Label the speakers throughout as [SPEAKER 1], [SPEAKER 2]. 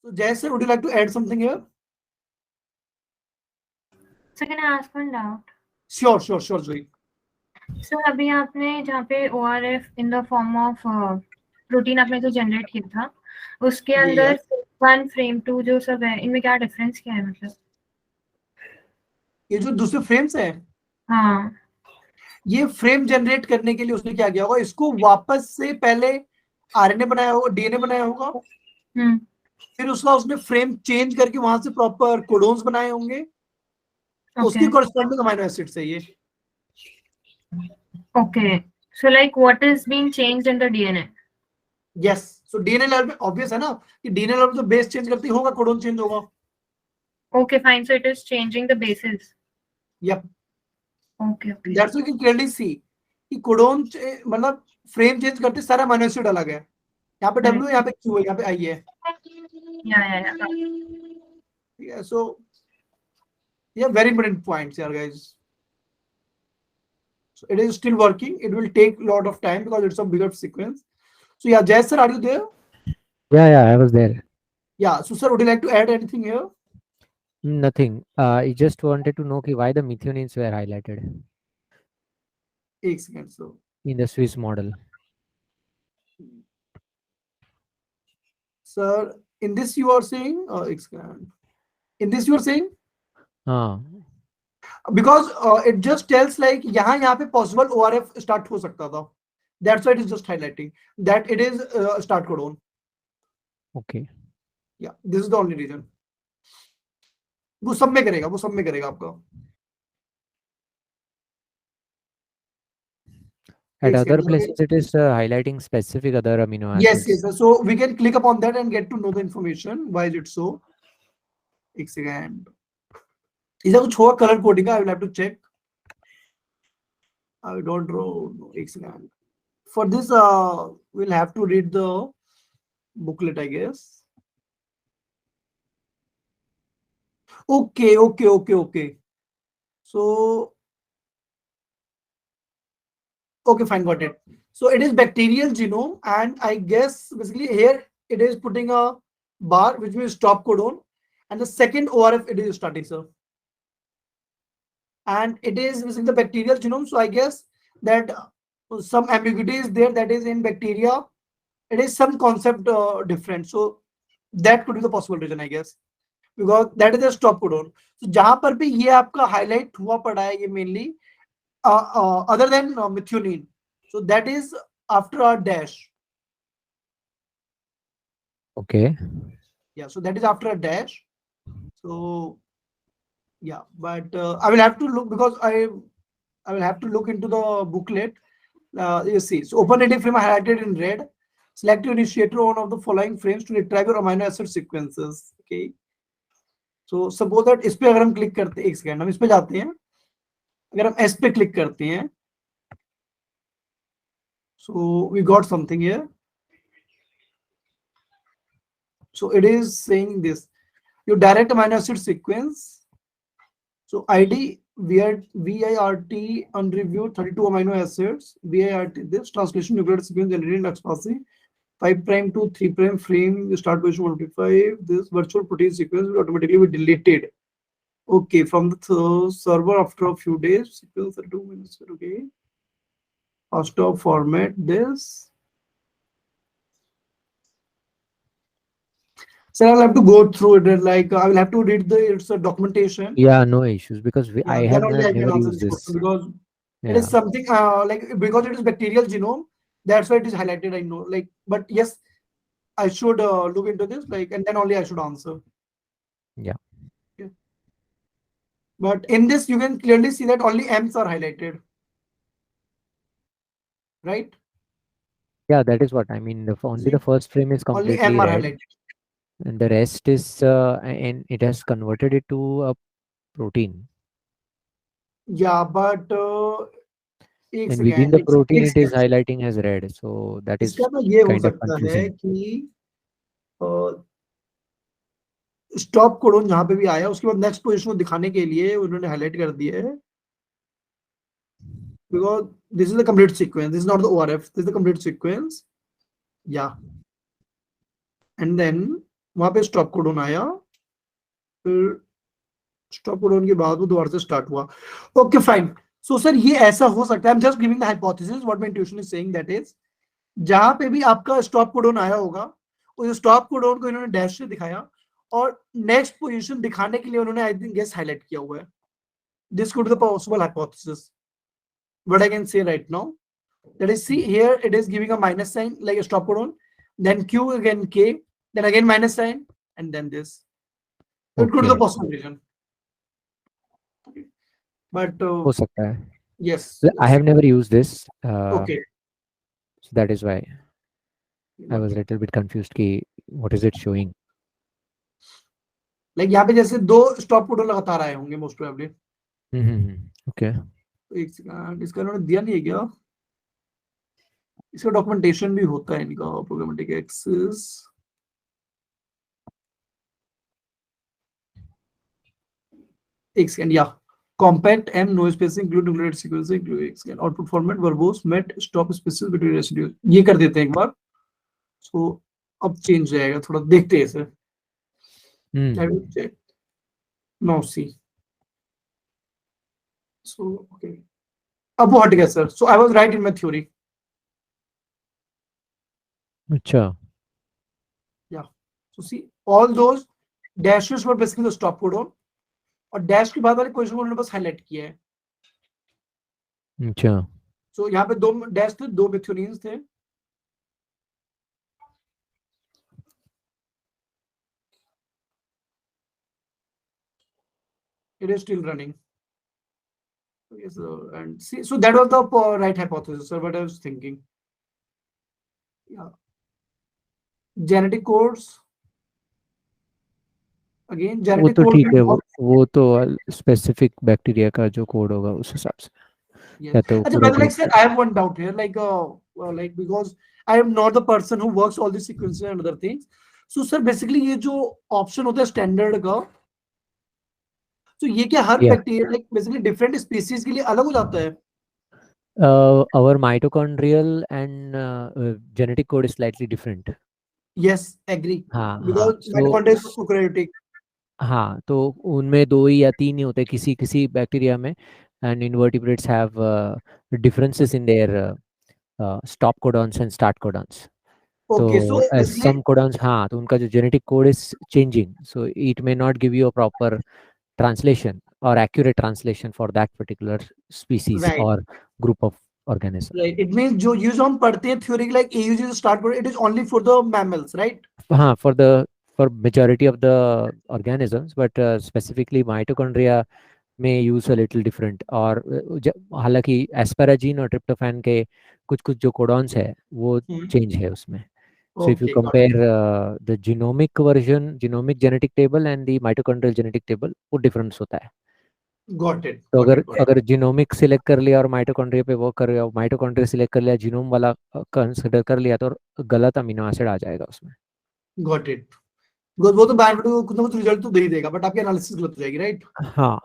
[SPEAKER 1] So Jay sir, would you like to add something here?
[SPEAKER 2] So can I ask one doubt?
[SPEAKER 1] Sure, Zoe.
[SPEAKER 2] Sir अभी आपने जहाँ पे ORF in the form of protein आपने जो generate किया था उसके अंदर 1 फ्रेम 2 जो सब है इनमें क्या डिफरेंस क्या है मतलब?
[SPEAKER 1] ये जो दूसरे फ्रेम्स हैं,
[SPEAKER 2] हाँ
[SPEAKER 1] ये फ्रेम जनरेट करने के लिए उसने क्या किया होगा, इसको वापस से पहले आरएनए बनाया होगा, डीएनए बनाया होगा, फिर उसका उसने फ्रेम चेंज करके वहां से प्रॉपर कोडोन्स बनाए होंगे, उसकी कॉरेस्पॉन्डिंग अमीनो एसिड्स है ये.
[SPEAKER 2] Okay. So like what is being changed in the DNA?
[SPEAKER 1] Yes, so DNA level पे ऑब्वियस है ना कि डीएनए लेवल पे तो बेस चेंज करती होगा, कोडोन चेंज होगा.
[SPEAKER 2] Okay, fine. So it is changing the bases.
[SPEAKER 1] Yup.
[SPEAKER 2] Okay.
[SPEAKER 1] That's why you can clearly see कि कोडोन मतलब फ्रेम चेंज करते सारा अमीनो एसिड अलग है. यहाँ पे W है, यहाँ पे Q है, यहाँ पे I है. Yeah, so yeah, very important points here, guys. So it is still working. It will take a lot of time because it's a bigger sequence. So yeah, Jay sir, are you there?
[SPEAKER 3] Yeah, I was there.
[SPEAKER 1] Yeah. So sir, would you like to add anything here?
[SPEAKER 3] Nothing. I just wanted to know why the methionines were highlighted.
[SPEAKER 1] One second, so
[SPEAKER 3] in the Swiss model.
[SPEAKER 1] Sir, in this you are saying, in this you are saying, because it just tells like यहाँ पे possible ORF start हो सकता था. That's why it is just highlighting that it is start codon.
[SPEAKER 3] Okay.
[SPEAKER 1] Yeah, this is the only reason. वो सब में करेगा आपका.
[SPEAKER 3] At other places, it is highlighting specific other amino acids.
[SPEAKER 1] Yes. So we can click upon that and get to know the information. Why is it so? एक second. इधर कुछ होगा color coding का? I will have to check. I don't know. एक second. For this, we'll have to read the booklet, I guess. Okay. So, okay, fine, got it. So it is bacterial genome, and I guess basically here it is putting a bar, which means stop codon, and the second ORF it is starting, sir. And it is basically the bacterial genome. So I guess that some ambiguity is there, that is in bacteria, it is some concept different. So that could be the possible reason, I guess, because that is a stop codon. So जहां पर भी ये आपका highlight हुआ पड़ा है ये mainly other than methionine. So that is after a dash.
[SPEAKER 3] Okay.
[SPEAKER 1] Yeah, so that is after a dash. So yeah, but I will have to look, because I will have to look into the booklet. You see, so open reading frame highlighted in red. Select your initiator one of the following frames to retrieve your amino acid sequences. Okay. So suppose that इस पे अगर हम click करते हैं, एक second हम इस पे जाते हैं, अगर हम S पे क्लिक करते हैं, so we got something here. So it is saying this, your direct amino acid sequence. So ID VIRT unreviewed 32 amino acids. VIRT this translation nucleotide sequence generated in XPASI 5' to 3' frame. You start position 155. This virtual protein sequence will automatically be deleted. Okay, from the server after a few days. Sequence 32 minutes. Okay. I'll stop format this. So I'll have to go through it. Like I will have to read its documentation.
[SPEAKER 3] Yeah, no issues, because I have never used this.
[SPEAKER 1] Because it is something like, because it is bacterial genome, that's why it is highlighted. I know, like, but yes, I should look into this, like, and then only I should answer.
[SPEAKER 3] Yeah.
[SPEAKER 1] But in this, you can clearly see that only M's are highlighted, right?
[SPEAKER 3] Yeah, that is what I mean. Only the first frame is completely
[SPEAKER 1] only M are
[SPEAKER 3] red,
[SPEAKER 1] highlighted,
[SPEAKER 3] and the rest is and it has converted it to a protein.
[SPEAKER 1] Yeah, but
[SPEAKER 3] and within the protein it is highlighting as red, so that is kind of confusing.
[SPEAKER 1] Stop codon जहां पे भी आया उसके बाद next position को दिखाने के लिए उन्होंने हाईलाइट कर दिया है, because this is the complete sequence, this is not the ORF, this is the complete sequence. Yeah, and then वहां पे स्टॉप कोडॉन आया, फिर स्टॉप कोडॉन के बाद वो दोबारा से स्टार्ट हुआ। Okay fine. सो सर ये ऐसा हो सकता है, I am just giving the hypothesis what my intuition is saying, that is जहां पे भी आपका स्टॉप कोडॉन आया होगा, उस स्टॉप कोडॉन को इन्होंने डैश से दिखाया और नेक्स्ट पोजीशन दिखाने के लिए उन्होंने आई थिंक गेस हाईलाइट किया हुआ है। This could be the possible hypothesis what I can say right now, that is, see here it is giving a minus sign like a stop codon, then q again k, then again minus sign, and then this. So it could be the possible reason, but
[SPEAKER 3] हो सकता है.
[SPEAKER 1] yes,
[SPEAKER 3] I have never used this.
[SPEAKER 1] okay,
[SPEAKER 3] So that is why I was a little bit confused कि what is it showing.
[SPEAKER 1] like यहाँ पे जैसे दो stop codon लगातार आए होंगे मोस्ट प्रोबेबली.
[SPEAKER 3] Okay.
[SPEAKER 1] एक सेकंड, इसका इन्होंने दिया नहीं है क्या? इसका डॉक्यूमेंटेशन भी होता है इनका, प्रोग्रामेटिक एक्सेस. एक सेकंड, या compact m no spacing include nucleated sequencing include एक second, output format verbose met stop spaces between residues. ये कर देते हैं एक बार. So अब चेंज जाएगा थोड़ा, देखते हैं इसे. I will check. Now see. So okay. अब वो हट गया sir. So I was right in my theory.
[SPEAKER 3] अच्छा.
[SPEAKER 1] Yeah. So see all those dashes were basically the stop codon, और डैश के बाद वाले क्वेश्चन को उन्होंने बस हाईलाइट किया है.
[SPEAKER 3] अच्छा.
[SPEAKER 1] सो यहाँ पे दो डैश थे, दो मेथियोनिन्स थे. It is still running. Yes, and see, so that was the right hypothesis, sir. What I was thinking. Yeah. Genetic codes. Again,
[SPEAKER 3] वो
[SPEAKER 1] genetic
[SPEAKER 3] तो
[SPEAKER 1] code.
[SPEAKER 3] ठीक है, वो तो स्पेसिफिक बैक्टीरिया का जो कोड होगा उस हिसाब से.
[SPEAKER 1] Yes. अच्छा, but like sir, I have one doubt here. Like because I am not the person who works all these sequences and other things. So sir, basically ये जो option होता है standard का, तो ये क्या हर bacteria like basically different species के लिए अलग हो जाता है?
[SPEAKER 3] Our mitochondrial and genetic code is slightly different.
[SPEAKER 1] Yes, agree.
[SPEAKER 3] हाँ,
[SPEAKER 1] Because mitochondria is prokaryotic.
[SPEAKER 3] हाँ, तो उनमें 2 या 3 ही होते किसी किसी बैक्टीरिया में, and invertebrates have differences in their stop codons and start codons.
[SPEAKER 1] Okay, so
[SPEAKER 3] as some codons, हाँ, तो उनका जो genetic code is changing, so it may not give you a proper translation or accurate translation for that particular species
[SPEAKER 1] right.
[SPEAKER 3] or group of organisms.
[SPEAKER 1] Right. It means जो use हम पढ़ते हैं theory like A uses start codon, it is only for the mammals, right?
[SPEAKER 3] हाँ, for majority of the organisms, but specifically mitochondria may use a little different. और हालांकि asparagine और tryptophan के कुछ कुछ जो codons है वो change है उसमें. So if you compare the genomic version, genomic genetic table and the mitochondrial genetic table, वो difference होता है.
[SPEAKER 1] Got it.
[SPEAKER 3] तो अगर genomic select कर लिया और mitochondria पे work कर रहा हो, mitochondria select कर लिया, genome वाला consider कर लिया, तो गलत amino acid आ जाएगा उसमें.
[SPEAKER 1] Got it. Because वो तो बायोमेट्रिक को कुछ ना कुछ रिजल्ट तो दे ही देगा, बट आपकी एनालिसिस गलत हो जाएगी, राइट?
[SPEAKER 3] हाँ.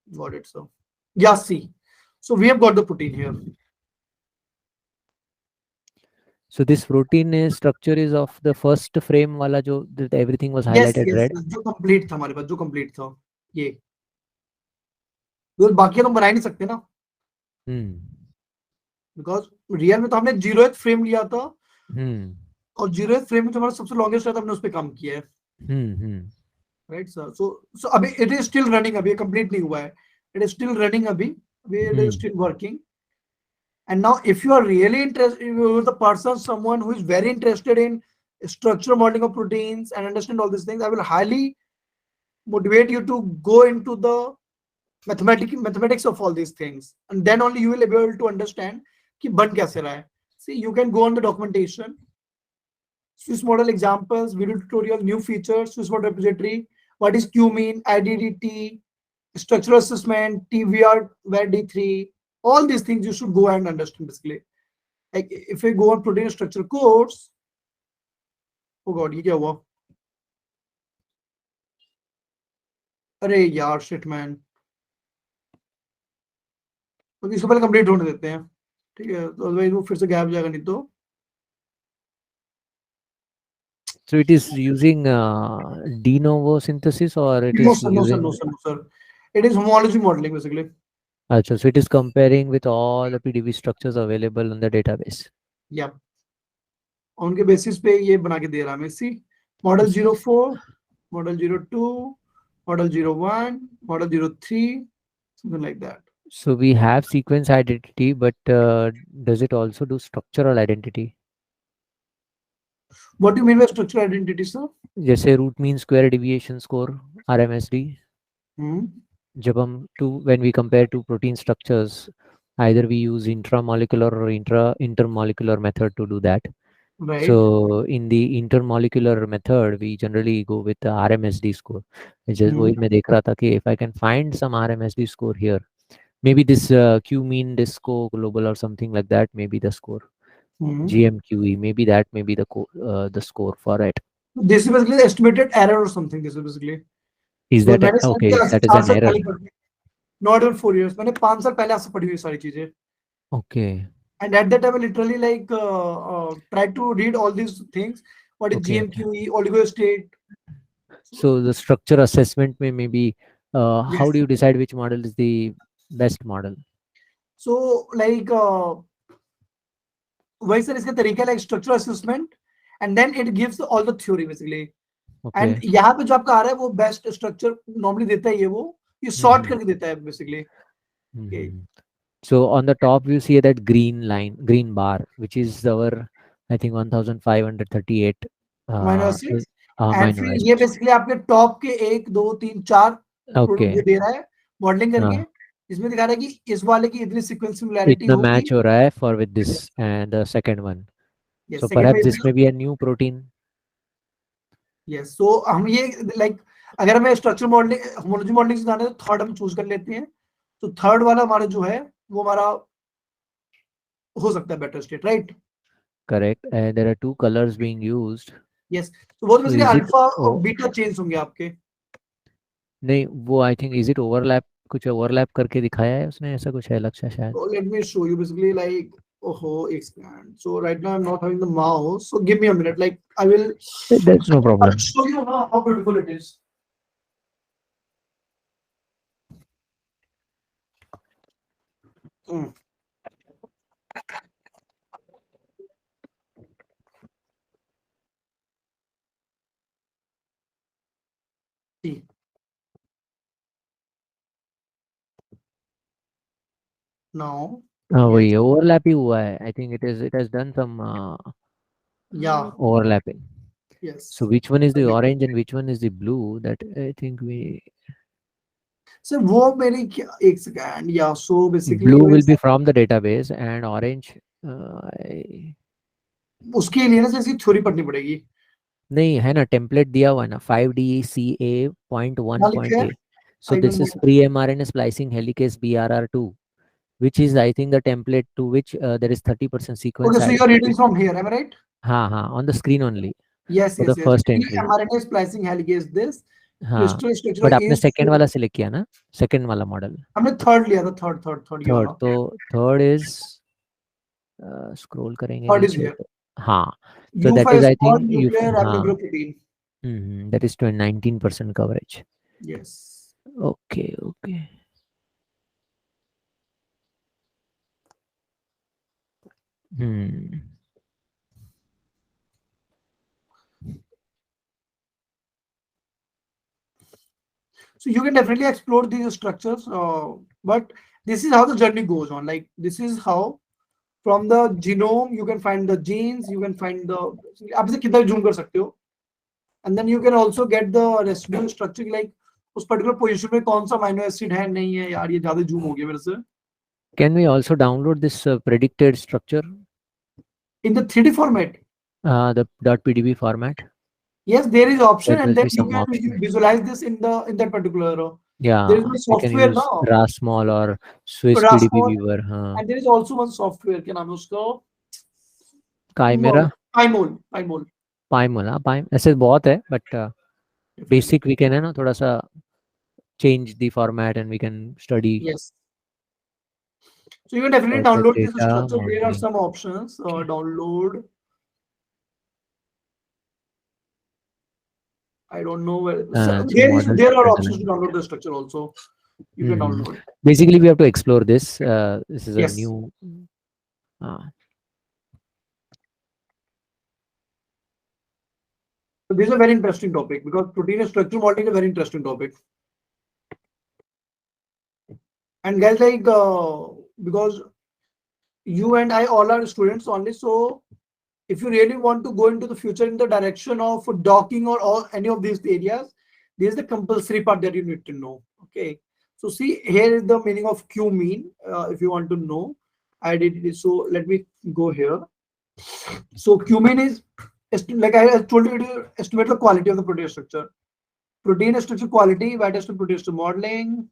[SPEAKER 1] Got it, so yeah, see, so we have got the protein here.
[SPEAKER 3] So this protein structure is of the first frame वाला जो everything was highlighted red.
[SPEAKER 1] Yes, जो complete था हमारे पास, जो complete था ये. तो बाकी हम बना ही नहीं सकते ना. Because रियल में तो हमने 0th फ्रेम लिया था. और 0th फ्रेम में जो हमारा सबसे लॉन्गेस्ट था हमने उस पे काम किया है. Right sir. So अभी it is still running, अभी complete नहीं हुआ है. It is still running अभी. It is still working. And now if you are really interested, you are the person, someone who is very interested in structural modeling of proteins and understand all these things, I will highly motivate you to go into the mathematics of all these things, and then only you will be able to understand कि बन कैसे रहा है. See, you can go on the documentation, Swiss model examples, video tutorial, new features, Swiss model repository, what is Q mean, IDDT, structural assessment, TVR, where D3, all these things you should go and understand basically. Like if we go on protein structure course, oh god, ये क्या हुआ? अरे यार shit man. तो इसको पहले complete होने देते हैं, ठीक है? तो अदरवाइज वो फिर से गैप जाएगा नहीं तो.
[SPEAKER 3] So it is using de novo synthesis, or it
[SPEAKER 1] No
[SPEAKER 3] is
[SPEAKER 1] sir, no sir, no
[SPEAKER 3] using.
[SPEAKER 1] sir, no sir. It is homology modeling basically.
[SPEAKER 3] So it is comparing with all the PDB structures available in the database.
[SPEAKER 1] Yeah. उनके basis पे ये बना के दे रहा है मैं C model 04 model 02 model 01 model 03 something like that.
[SPEAKER 3] So we have sequence identity, but does it also do structural identity?
[SPEAKER 1] What do you mean by structural identity sir?
[SPEAKER 3] जैसे root mean square deviation score RMSD,
[SPEAKER 1] Hmm.
[SPEAKER 3] जब हम when we compare two protein structures, either we use intramolecular or intermolecular method to do that.
[SPEAKER 1] Right.
[SPEAKER 3] So in the intermolecular method, we generally go with the RMSD score. just वही मैं देख रहा था कि if I can find some RMSD score here, maybe this Q mean disco global or something like that, maybe the score. GMQE, maybe that may be the score for it.
[SPEAKER 1] This is basically the estimated error or something. This is basically.
[SPEAKER 3] Is
[SPEAKER 1] So
[SPEAKER 3] that
[SPEAKER 1] मैंने sir
[SPEAKER 3] okay?
[SPEAKER 1] क्या
[SPEAKER 3] That is
[SPEAKER 1] 4
[SPEAKER 3] an
[SPEAKER 1] साल
[SPEAKER 3] error.
[SPEAKER 1] पहले पढ़ी not even 4 years मैंने 5 साल पहले आपसे पढ़ी हुई सारी चीजें.
[SPEAKER 3] Okay.
[SPEAKER 1] And at that time I literally like tried to read all these things. What is
[SPEAKER 3] Okay.
[SPEAKER 1] GMQE, oligostate.
[SPEAKER 3] So the structure assessment may maybe how
[SPEAKER 1] Yes.
[SPEAKER 3] do you decide which model is the best model?
[SPEAKER 1] So like वही sir इसका तरीका like structural assessment and then it gives all the theory basically.
[SPEAKER 3] Okay.
[SPEAKER 1] And यहाँ पे जो आपका आ रहा है वो best structure normally देता है ये sort करके देता है basically. Okay.
[SPEAKER 3] So on the top you see that green bar, which is our I think 1538
[SPEAKER 1] Minor acids. And
[SPEAKER 3] amino
[SPEAKER 1] फिर
[SPEAKER 3] acids.
[SPEAKER 1] ये basically आपके top के 1 2 3 4
[SPEAKER 3] Okay.
[SPEAKER 1] ये दे रहा है मॉडलिंग करके
[SPEAKER 3] हाँ.
[SPEAKER 1] इसमें दिखा रहा है कि इस वाले की इतनी सीक्वेंस सिमिलैरिटी
[SPEAKER 3] इतना
[SPEAKER 1] होगी.
[SPEAKER 3] match हो रहा है for with this and the second one.
[SPEAKER 1] Yes,
[SPEAKER 3] So
[SPEAKER 1] second
[SPEAKER 3] perhaps
[SPEAKER 1] में
[SPEAKER 3] this may be a new protein.
[SPEAKER 1] Yes, so हम ये like अगर हमें स्ट्रक्चर मॉडलिंग होमोलॉजी मॉडलिंग से जाना है तो थर्ड हम चूज कर लेते हैं. तो थर्ड वाला हमारा जो है वो हमारा हो सकता है better state, right?
[SPEAKER 3] Correct. And there are two colors being used.
[SPEAKER 1] Yes, तो वो बेसिकली
[SPEAKER 3] is it
[SPEAKER 1] अल्फा और बीटा चेंज होंगे आपके.
[SPEAKER 3] नहीं वो I think is it overlap, कुछ overlap करके दिखाया है उसने, ऐसा कुछ है लक्ष्य शायद.
[SPEAKER 1] So let me show you basically like expand. So right now I'm not having the mouse, so give me a minute. Like I will.
[SPEAKER 3] That's no problem.
[SPEAKER 1] I'll show you how beautiful it is. See. Now.
[SPEAKER 3] वही overlap ही हुआ है. I think it has done some
[SPEAKER 1] Yeah.
[SPEAKER 3] overlapping.
[SPEAKER 1] Yes.
[SPEAKER 3] So which one is the orange and which one is the blue? That I think we.
[SPEAKER 1] So वो मेरी क्या एक second. Yeah. So basically.
[SPEAKER 3] Blue will be from the database and orange.
[SPEAKER 1] उसके लिए ना जैसी theory पढ़नी पड़ेगी.
[SPEAKER 3] नहीं है ना, टेम्पलेट दिया हुआ है ना 5DCA.1.A. So this is pre-mRNA splicing helicase BRR2, which is I think the template to which there is 30% sequence.
[SPEAKER 1] Okay, so you are reading from here, am I right?
[SPEAKER 3] हाँ हाँ, on the screen only.
[SPEAKER 1] Yes,
[SPEAKER 3] for
[SPEAKER 1] yes,
[SPEAKER 3] the
[SPEAKER 1] yes.
[SPEAKER 3] first entry.
[SPEAKER 1] mRNA splicing heligase this.
[SPEAKER 3] हाँ,
[SPEAKER 1] Crystal structure
[SPEAKER 3] but आपने
[SPEAKER 1] is
[SPEAKER 3] second वाला select किया ना, second वाला model.
[SPEAKER 1] हमने third लिया था, third ये वाला.
[SPEAKER 3] तो third is scroll करेंगे
[SPEAKER 1] Third is
[SPEAKER 3] नीचे
[SPEAKER 1] here.
[SPEAKER 3] तो हाँ, so
[SPEAKER 1] U5
[SPEAKER 3] that is I
[SPEAKER 1] called
[SPEAKER 3] think
[SPEAKER 1] nuclear
[SPEAKER 3] हाँ,
[SPEAKER 1] aminoprotein.
[SPEAKER 3] that is 19% coverage.
[SPEAKER 1] Yes.
[SPEAKER 3] Okay.
[SPEAKER 1] So you can definitely explore these structures, but this is how the journey goes on. Like this is how from the genome you can find the genes, you can find the आप इसे कितना zoom कर सकते हो, and then you can also get the residual structure like उस particular position में कौन सा amino acid है नहीं है. यार ये ज़्यादा zoom हो गया मेरे से.
[SPEAKER 3] Can we also download this predicted structure
[SPEAKER 1] in the 3D format?
[SPEAKER 3] The .pdb format.
[SPEAKER 1] Yes, there is option,
[SPEAKER 3] There
[SPEAKER 1] and
[SPEAKER 3] will
[SPEAKER 1] then
[SPEAKER 3] be
[SPEAKER 1] you
[SPEAKER 3] some
[SPEAKER 1] can
[SPEAKER 3] option.
[SPEAKER 1] visualize this in that particular.
[SPEAKER 3] Yeah,
[SPEAKER 1] there is no
[SPEAKER 3] we can
[SPEAKER 1] software
[SPEAKER 3] use
[SPEAKER 1] now.
[SPEAKER 3] Rasmol or Swiss
[SPEAKER 1] Rasmol,
[SPEAKER 3] PDB viewer. हाँ.
[SPEAKER 1] And there is also one software. क्या नाम है उसका?
[SPEAKER 3] Chimera.
[SPEAKER 1] Pymol.
[SPEAKER 3] हाँ, ऐसे बहुत है, but basic we can है ना थोड़ा सा change the format and we can study.
[SPEAKER 1] Yes. So you can definitely
[SPEAKER 3] For the
[SPEAKER 1] download this
[SPEAKER 3] data
[SPEAKER 1] structure. There are
[SPEAKER 3] modeling.
[SPEAKER 1] some options. Download. I don't know where.
[SPEAKER 3] So model
[SPEAKER 1] There are
[SPEAKER 3] structure
[SPEAKER 1] options to
[SPEAKER 3] design.
[SPEAKER 1] download the structure also. You can
[SPEAKER 3] Mhm.
[SPEAKER 1] download it.
[SPEAKER 3] Basically, we have to explore this. This is a
[SPEAKER 1] Yes.
[SPEAKER 3] new.
[SPEAKER 1] So this is a very interesting topic because protein structure modeling is a very interesting topic. And guys, like because you and I all are students only, so if you really want to go into the future in the direction of docking or all any of these areas, this is the compulsory part that you need to know. Okay. So see, here is the meaning of Q mean. If you want to know, I did it. So let me go here. So Q mean is like I told you, it is estimate the quality of the protein structure. Protein structure quality, white to protein structure modeling.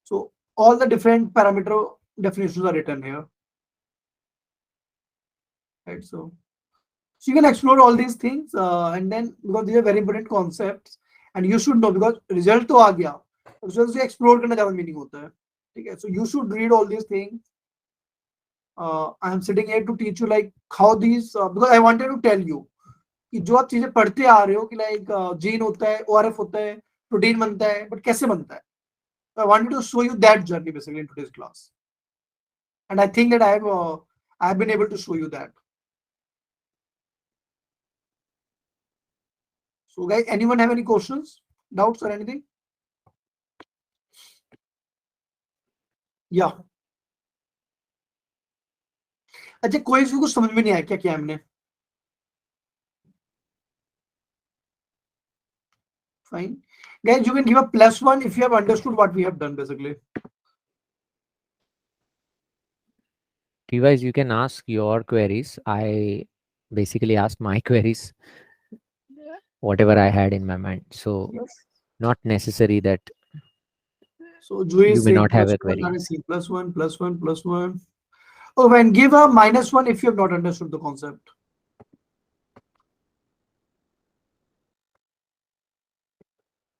[SPEAKER 1] So all the different parameter definitions are written here. Right. So you can explore all these things, and then because these are very important concepts, and you should know because result तो आ गया, result से explore करना ज़्यादा meaning होता है, ठीक है? So you should read all these things. I am sitting here to teach you like how these because I wanted to tell you कि जो आप चीजें पढ़ते आ रहे हो कि like जीन होता है, ORF होता है, प्रोटीन बनता है, but कैसे बनता है? So I wanted to show you that journey basically in today's class, and I think that I have been able to show you that. So guys, anyone have any questions, doubts or anything? Yeah. अच्छा कोई भी कुछ समझ में नहीं आया क्या किया हमने? Fine. Guys, you can give a +1 if you have understood what we have done basically.
[SPEAKER 3] Device, you can ask your queries. I basically asked my queries, whatever I had in my mind. So
[SPEAKER 1] Yes.
[SPEAKER 3] not necessary that
[SPEAKER 1] So Joey
[SPEAKER 3] you
[SPEAKER 1] is
[SPEAKER 3] may
[SPEAKER 1] saying
[SPEAKER 3] not have a
[SPEAKER 1] +1,
[SPEAKER 3] query.
[SPEAKER 1] I see +1, +1, +1. Oh, and give a -1 if you have not understood the concept.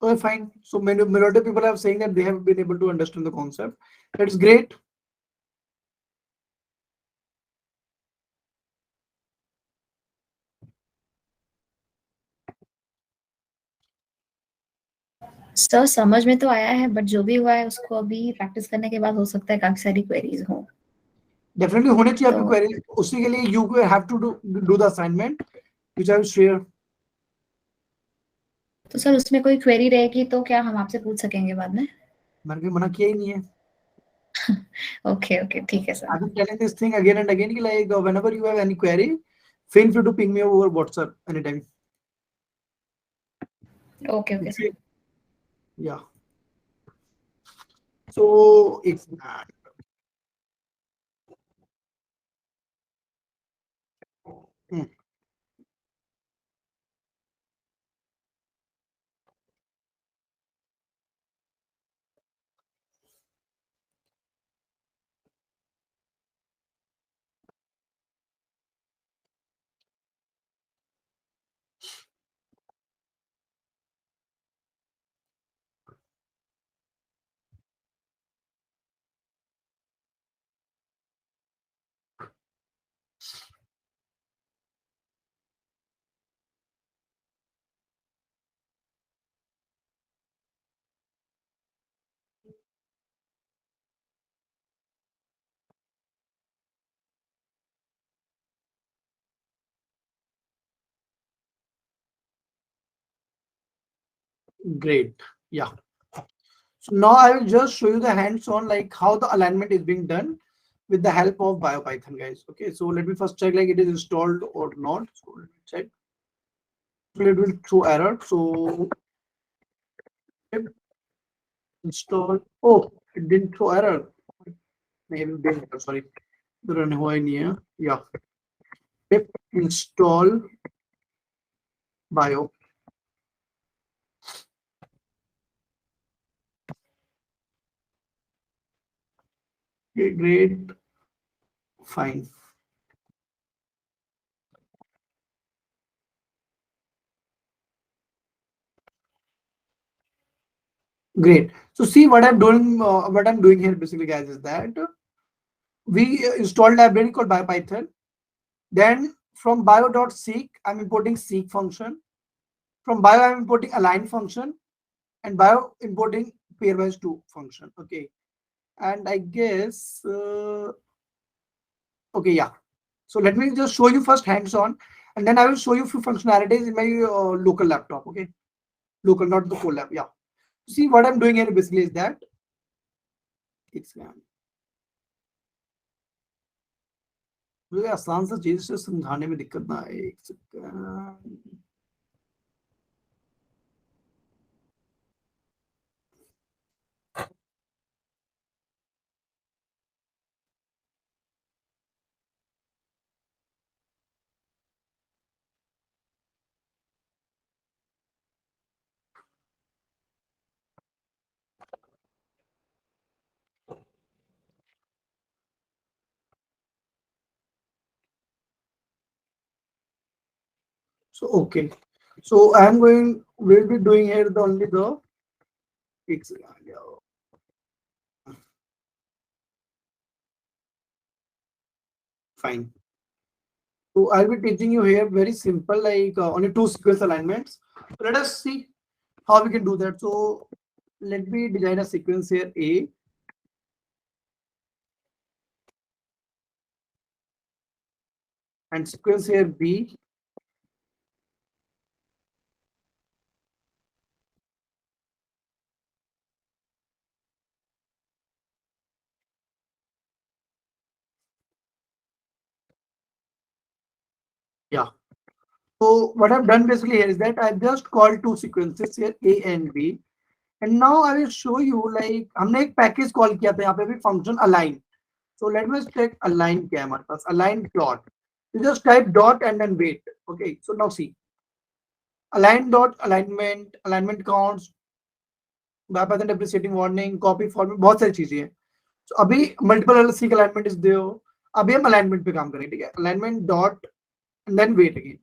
[SPEAKER 1] Oh, fine. So majority of people are saying that they have been able to understand the concept. That's great.
[SPEAKER 4] Sir समझ में तो आया है, but जो भी हुआ है उसको अभी प्रैक्टिस करने के बाद हो सकता है काफी सारी क्वेरीज हो.
[SPEAKER 1] Definitely होने चाहिए आपकी
[SPEAKER 4] तो-
[SPEAKER 1] क्वेरी. उसी के लिए you have to do the assignment which I will share.
[SPEAKER 4] तो सर उसमें कोई क्वेरी रहेगी तो क्या हम आपसे पूछ सकेंगे बाद में?
[SPEAKER 1] मैंने मना किया ही नहीं है.
[SPEAKER 4] ओके ओके ठीक है sir.
[SPEAKER 1] I've been telling this thing again and again, like whenever you have any query, feel free to ping me over WhatsApp anytime.
[SPEAKER 4] Okay okay sir.
[SPEAKER 1] Yeah. So it's that. Great. Yeah. So now I will just show you the hands-on, like how the alignment is being done with the help of BioPython, guys. Okay, so let me first check like it is installed or not. So let me check. So it will throw error. So install. Oh, it didn't throw error. Maybe it didn't. Sorry. The run हुआ ही नहीं है. Yeah. Pip install bio. Okay, great. Fine. Great. So see what I'm doing. What I'm doing here basically, guys, is that we installed library called BioPython. Then from bio.seek, I'm importing seek function. From bio, I'm importing align function, and bio importing pairwise to function. Okay, and I guess okay, yeah. So let me just show you first hands-on, and then I will show you few functionalities in my local laptop. Okay, local, not the collab. Yeah. See what I'm doing here basically is that मुझे आसान सा चीज से समझाने में दिक्कत ना आए एक second So okay, so I'm going. We'll be doing here the only the. Fine. So I'll be teaching you here very simple, like only two sequence alignments. So let us see how we can do that. So let me design a sequence here A. And sequence here B. Yeah. So what I've done basically here is that I've just called two sequences here A and B. And now I will show you like हमने एक package call किया था यहाँ पे भी function align. So let me take align क्या है हमारे पास align plot. You just type dot and then wait. Okay. So now see align dot alignment counts, bypass and depreciating warning, copy format, बहुत सारी चीजें हैं. So अभी multiple LC का alignment is there. अभी हम alignment पे काम करेंगे ठीक है. Alignment dot and then wait again.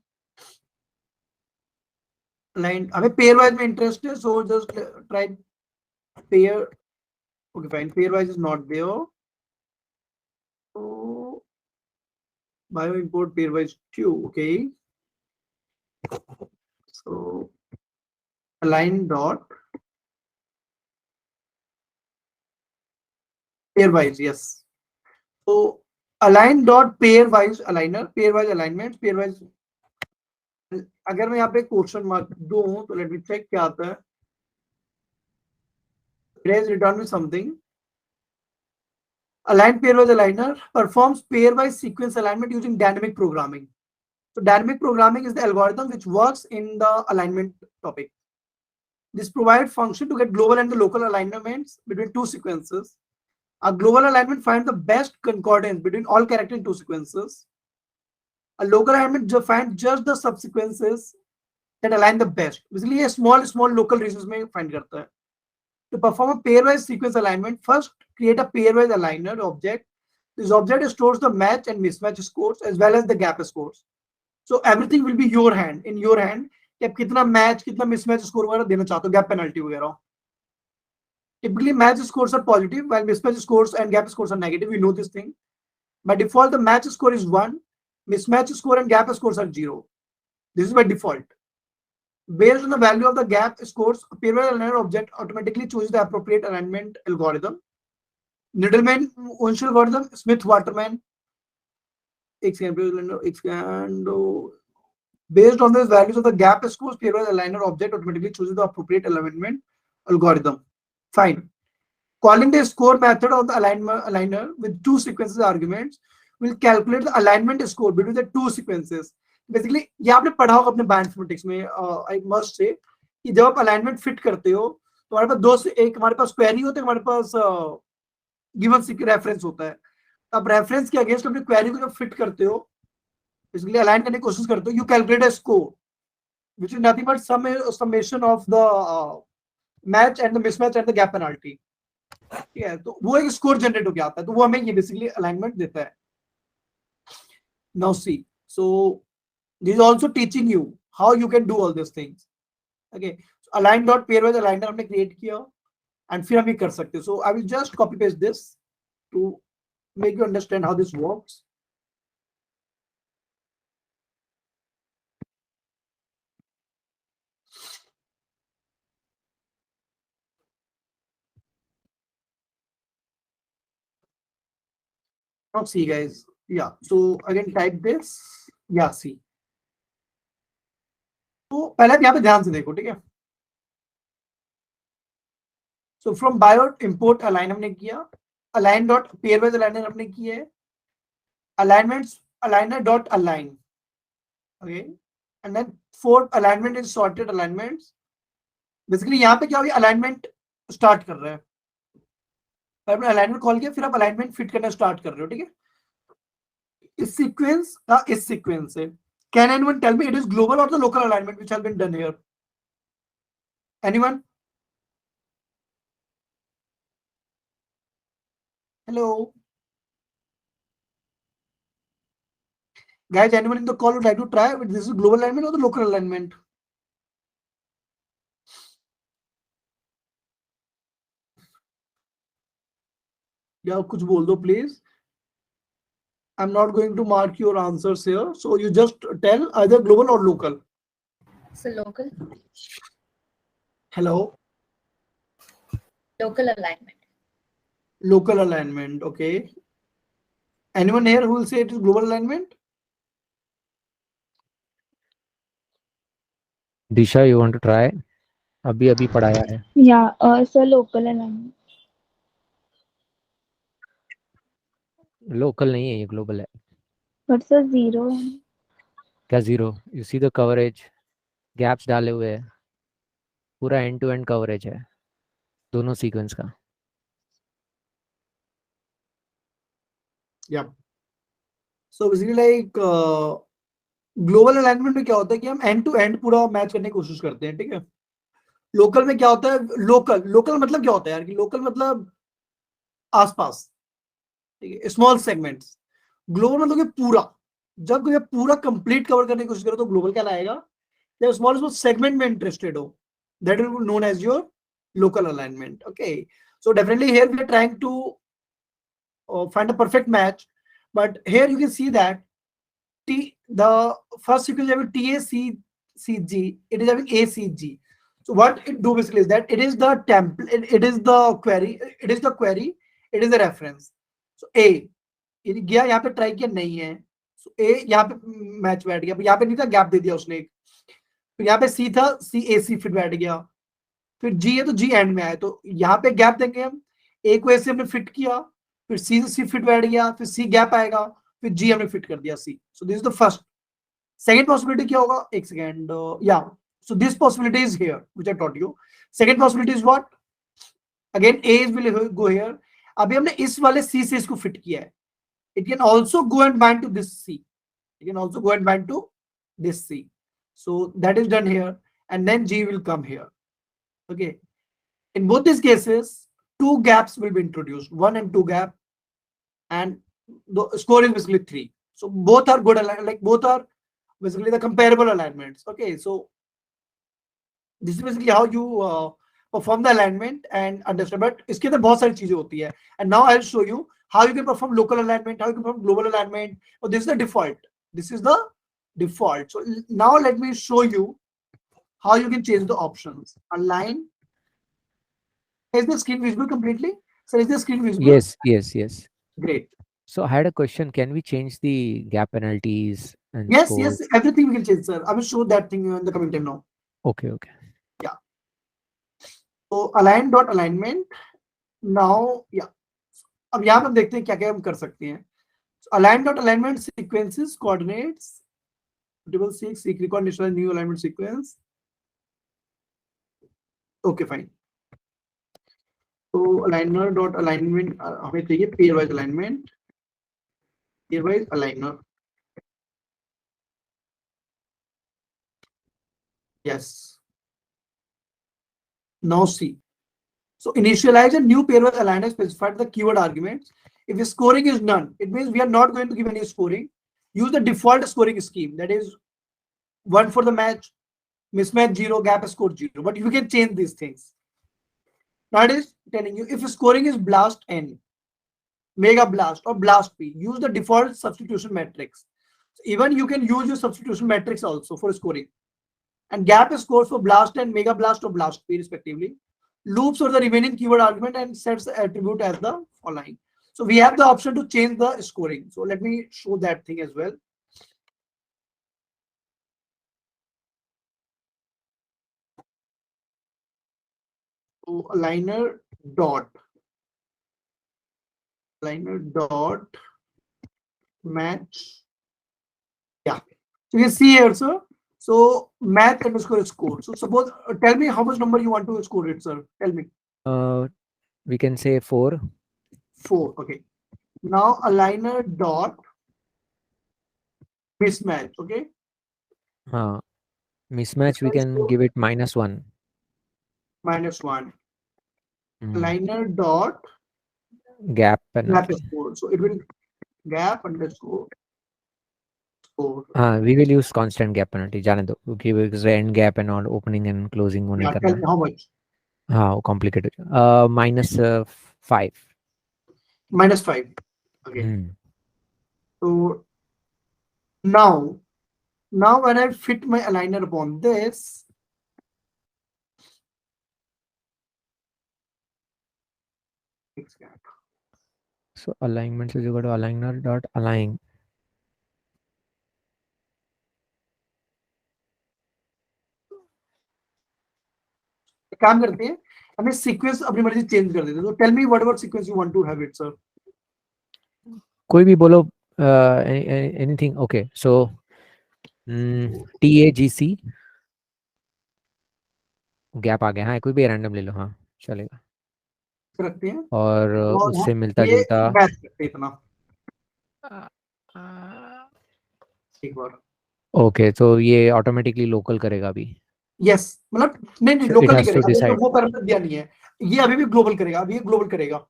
[SPEAKER 1] Align हमें pairwise में interest है, so just try pair. Okay, fine. Pairwise is not there. So bio import pairwise 2. Okay. So align dot pairwise, yes. So align dot pairwise aligner, pairwise alignment, pairwise. अगर मैं यहाँ पे question mark दूं तो let me check क्या आता है. It has returned me something. Align pairwise aligner performs pairwise sequence alignment using dynamic programming. So dynamic programming is the algorithm which works in the alignment topic. This provides function to get global and the local alignments between two sequences. A global alignment finds the best concordance between all characters in two sequences. A local alignment finds just the subsequences that align the best. Basically, a small local regions में find करता है. To perform a pairwise sequence alignment, first create a pairwise aligner object. This object stores the match and mismatch scores as well as the gap scores. So everything will be in your hand. कि आप कितना match, कितना mismatch score वगैरह देना चाहते हो, gap penalty वगैरह. Typically, match scores are positive, while mismatch scores and gap scores are negative. We know this thing. By default, the match score is 1, mismatch score and gap scores are 0. This is by default. Based on the value of the gap scores, a pairwise aligner object automatically chooses the appropriate alignment algorithm. Needleman-Wunsch algorithm, Smith-Waterman. Based on the values of the gap scores, pairwise aligner object automatically chooses the appropriate alignment algorithm. Fine. Calling the score method of the aligner with two sequences arguments will calculate the alignment score between the two sequences. Basically, ये आपने पढ़ा होगा अपने bioinformatics में. I must say कि जब आप alignment fit करते हो तो हमारे पास दो से एक हमारे पास क्वेरी होते हैं, हमारे पास गिवन रेफरेंस होता है. अब रेफरेंस के अगेंस्ट अपनी क्वेरी को जब फिट करते हो, बेसिकली अलाइन करने की कोशिश करते हो, you calculate a score which is nothing but summation of the match and the mismatch and the gap penalty. ठीक है, तो वो एक स्कोर जनरेट होकर आता है, तो वो हमें ये बेसिकली अलाइनमेंट देता है. Now see, so this is also teaching you how you can do all these things. Okay, so align dot pairwise aligner हमने create किया and फिर हम ये कर सकते हैं. So I will just copy paste this to make you understand how this works. not C guys. Yeah. So again type this. Yeah, C. तो पहले आप यहाँ पे ध्यान से देखो, ठीक है. So from bio import align हमने किया, align dot pairwise aligner हमने किया है, alignments aligner dot align, okay, and then for alignment is sorted alignments. Basically यहाँ पे क्या होगी, alignment start कर रहा है, आपने alignment कॉल किया, फिर आप alignment fit करना start कर रहे हो, ठीक है. इस sequence से can anyone tell me it is global or the local alignment which has been done here? Anyone? Hello guys, anyone in the call would like to try if this is global alignment or the local alignment? Yeah, कुछ बोल दो please. I'm not going to mark your answers here, so you just tell either global or local.
[SPEAKER 4] So local
[SPEAKER 1] Hello,
[SPEAKER 4] local alignment.
[SPEAKER 1] local alignment, okay. Anyone here who will say it is global alignment?
[SPEAKER 3] Disha, you want to try? अभी पढ़ाया है.
[SPEAKER 5] Yeah, sir, local alignment.
[SPEAKER 3] Local नहीं है, ये global है.
[SPEAKER 5] What's a zero?
[SPEAKER 3] क्या zero? You see the coverage, gaps डाले हुए हैं, पूरा end to end coverage है दोनों sequence का.
[SPEAKER 1] Yeah. So basically like global alignment में क्या होता है कि हम end to end पूरा मैच करने की कोशिश करते हैं, ठीक है. लोकल में क्या होता है, लोकल मतलब क्या होता है यार, कि लोकल मतलब आसपास, ठीक है, स्मॉल सेगमेंट्स. ग्लोबल मतलब कि पूरा, जब ये पूरा कंप्लीट कवर करने की कोशिश करो तो ग्लोबल क्या लाएगा, जब स्मॉल सेगमेंट में इंटरेस्टेड हो, that will be known as your local alignment. Okay, so definitely here we are trying to find a perfect match, but here you can see that the first sequence is having TACCG, it is having ACG. So what it do basically is that it is the template, it is the query, it is the reference. So A गया यहाँ पे try किया नहीं है, so A यहाँ पे match बैठ गया, यहाँ पे नहीं था, गैप दे दिया उसने एक, फिर यहाँ पे C था, CAC फिट बैठ गया, फिर G है तो G एंड में आया, तो यहाँ पे गैप देंगे हम, A को A से हमने फिट किया, फिर C से C फिट बैठ गया, फिर C गैप आएगा, फिर G हमने फिट कर दिया C. So this is the first. Second possibility क्या होगा, एक second, yeah, so this possibility is here which I taught you. Second possibility is what, again A will go here. अभी हमने इस वाले C से इसको फिट किया है, it can also go and bind to this C, it can also go and bind to this C, so that is done here, and then G will come here. Okay, in both these cases two gaps will be introduced, 1 and 2 gap, and the score is basically 3. So both are good, like both are basically the comparable alignments. Okay, so this is basically how you perform the alignment and understand, but इसके अंदर बहुत सारी चीजें होती है, and now I'll show you how you can perform local alignment, how you can perform global alignment. Oh, this is the default, this is the default. So now let me show you how you can change the options. Align. Is the screen visible completely? So is the screen visible?
[SPEAKER 3] Yes.
[SPEAKER 1] Great.
[SPEAKER 3] So I had a question. Can we change the gap penalties and
[SPEAKER 1] Yes,
[SPEAKER 3] scores?
[SPEAKER 1] yes, everything we can change, sir. I will show that thing in the coming time now.
[SPEAKER 3] Okay.
[SPEAKER 1] So align dot alignment. Now, yeah. अब यहाँ पर देखते हैं क्या क्या हम कर सकते हैं. So align dot alignment sequences coordinates. Table 6 seek record initialize new alignment sequence. Okay, fine. So aligner dot alignment हमें चाहिए pairwise alignment. Pairwise aligner. Yes. Now see. So initialize a new pairwise aligner specified the keyword arguments. If the scoring is none, it means we are not going to give any scoring. Use the default scoring scheme, that is 1 for the match, mismatch 0, gap score 0. But you can change these things. Now it is telling you if scoring is blast N, mega blast or blast P, use the default substitution matrix. So even you can use your substitution matrix also for scoring. And gap scores for blast and mega blast or blast P respectively. Loops for the remaining keyword argument and sets the attribute as the following. So we have the option to change the scoring. So let me show that thing as well. So aligner dot match. Yeah. So you can see here, sir. So math underscore score. So suppose, tell me how much number you want to score it, sir. Tell me.
[SPEAKER 3] We can say 4.
[SPEAKER 1] 4. Okay. Now aligner dot mismatch. Okay.
[SPEAKER 3] Mismatch, we can give it -1.
[SPEAKER 1] -1.
[SPEAKER 3] Mm.
[SPEAKER 1] Aligner dot
[SPEAKER 3] Gap
[SPEAKER 1] gap
[SPEAKER 3] penalty.
[SPEAKER 1] score. So it will gap underscore score.
[SPEAKER 3] We will use constant gap penalty. जाने दो क्योंकि because end gap and all opening and closing वो नहीं
[SPEAKER 1] Yeah,
[SPEAKER 3] करना
[SPEAKER 1] tell
[SPEAKER 3] है.
[SPEAKER 1] me how much.
[SPEAKER 3] हाँ, वो complicated. -5.
[SPEAKER 1] -5. Okay.
[SPEAKER 3] Hmm.
[SPEAKER 1] So now when I fit my aligner upon this,
[SPEAKER 3] So alignment is equal to aligner dot align.
[SPEAKER 1] काम करते हैं, हमें सीक्वेंस अपनी मर्जी चेंज कर देते हैं. तो tell me whatever sequence you want to have it, sir.
[SPEAKER 3] कोई भी बोलो. Anything. Okay. So TAGC gap आ गया. हाँ, कोई भी रैंडम ले लो. हाँ, चलेगा.
[SPEAKER 1] रखते हैं
[SPEAKER 3] और
[SPEAKER 1] और
[SPEAKER 3] उससे मिलता
[SPEAKER 1] ये
[SPEAKER 3] जुलता
[SPEAKER 1] मैच करते हैं इतना एक बार.
[SPEAKER 3] ओके, तो ये ऑटोमेटिकली लोकल करेगा अभी.
[SPEAKER 1] यस, मतलब नहीं
[SPEAKER 3] So it
[SPEAKER 1] लोकल नहीं
[SPEAKER 3] has to
[SPEAKER 1] करेगा, अभी
[SPEAKER 3] decide.
[SPEAKER 1] वो पैरामीटर दिया नहीं है. ये अभी भी ग्लोबल करेगा, अभी ये ग्लोबल करेगा.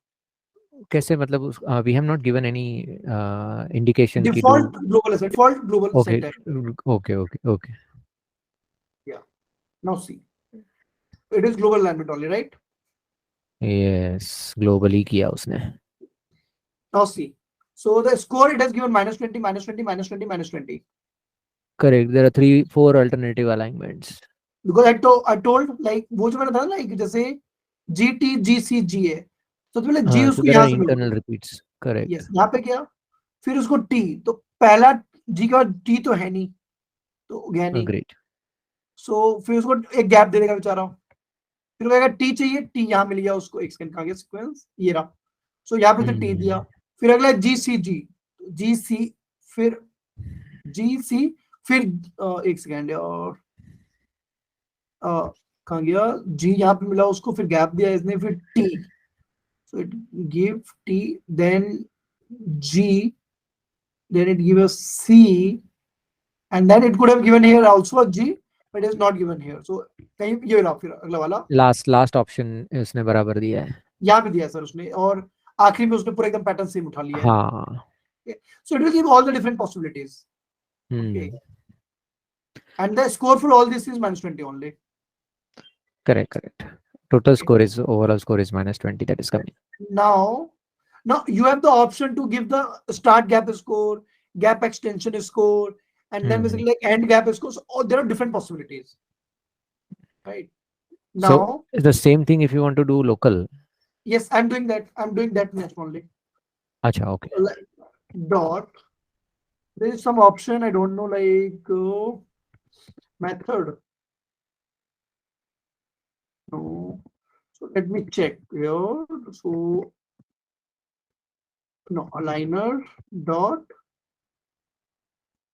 [SPEAKER 3] कैसे मतलब we have not given any indication कि
[SPEAKER 1] डिफॉल्ट ग्लोबल है, डिफॉल्ट ग्लोबल
[SPEAKER 3] ओके
[SPEAKER 1] सेट है.
[SPEAKER 3] Okay okay okay.
[SPEAKER 1] Now see it is global alignment only, right?
[SPEAKER 3] Yes, globally किया उसने.
[SPEAKER 1] नाउ सी, so the score it has given -20, -20, -20, -20.
[SPEAKER 3] Correct. There are 3-4 alternative alignments.
[SPEAKER 1] Because I told like वो जो मैंने बताया ना, like जैसे GT GC GA, तो पहले G
[SPEAKER 3] सो
[SPEAKER 1] उसको
[SPEAKER 3] देयर
[SPEAKER 1] यहाँ
[SPEAKER 3] आर
[SPEAKER 1] से मिला.
[SPEAKER 3] Internal repeats. करेक्ट.
[SPEAKER 1] यस, यहाँ पे क्या, फिर उसको T, तो पहला G के बाद T तो है नहीं, तो गया नहीं.
[SPEAKER 3] अग्रीड.
[SPEAKER 1] सो फिर उसको एक गैप दे देगा बेचारा. फिर कहेगा टी चाहिए, टी यहाँ मिल गया उसको. एक सेकंड, कहाँ गया सीक्वेंस, ये रहा. सो यहाँ पे टी दिया. फिर अगला जी सी, फिर जी सी, फिर एक सेकंड और कहाँ गया, जी यहाँ पे मिला उसको, फिर गैप दिया इसने, फिर T. So it give T, then G, then it give us C, and then it could have given here also a G, but it is not given here. So कहीं ये रहा. फिर अगला वाला
[SPEAKER 3] लास्ट ऑप्शन उसने बराबर दिया है.
[SPEAKER 1] यहाँ पे दिया सर उसने, और आखिरी में उसने पूरा एकदम पैटर्न सेम उठा लिया है.
[SPEAKER 3] हाँ.
[SPEAKER 1] So it will give all the different possibilities. Okay. And the score for all this is -20 only.
[SPEAKER 3] Correct. Total score is, overall score is -20. That is coming.
[SPEAKER 1] Now you have the option to give the start gap score, gap extension score, and then basically like end gap score. So there are different possibilities, right? Now,
[SPEAKER 3] So it's the same thing if you want to do local.
[SPEAKER 1] yes, I'm doing that next only.
[SPEAKER 3] Acha, okay.
[SPEAKER 1] Like, dot, there is some option, I don't know, like method. No. So let me check here. So no, aligner dot,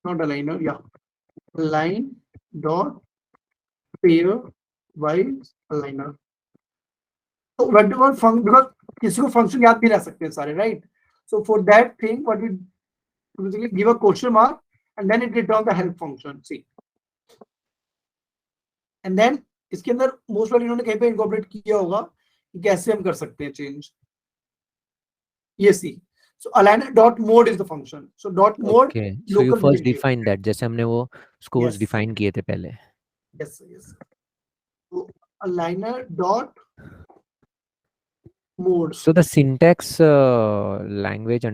[SPEAKER 1] not aligner, yeah, align dot pair wise aligner. So whatever function, because किसी को function याद भी रह सकते हैं सारे, right? So for that thing, what we basically give a question mark and then it return the help function. See, and then इसके अंदर मोस्ट वाली इन्होंने कहीं पे इनकॉर्पोरेट किया होगा कि कैसे हम कर सकते हैं चेंज. ये सी. So aligner dot mode is the function. So dot mode.
[SPEAKER 3] Okay. So you
[SPEAKER 1] local
[SPEAKER 3] first
[SPEAKER 1] behavior.
[SPEAKER 3] define that. जैसे हमने वो scores
[SPEAKER 1] Yes.
[SPEAKER 3] define किए थे पहले.
[SPEAKER 1] Yes. So aligner dot mode.
[SPEAKER 3] So the syntax language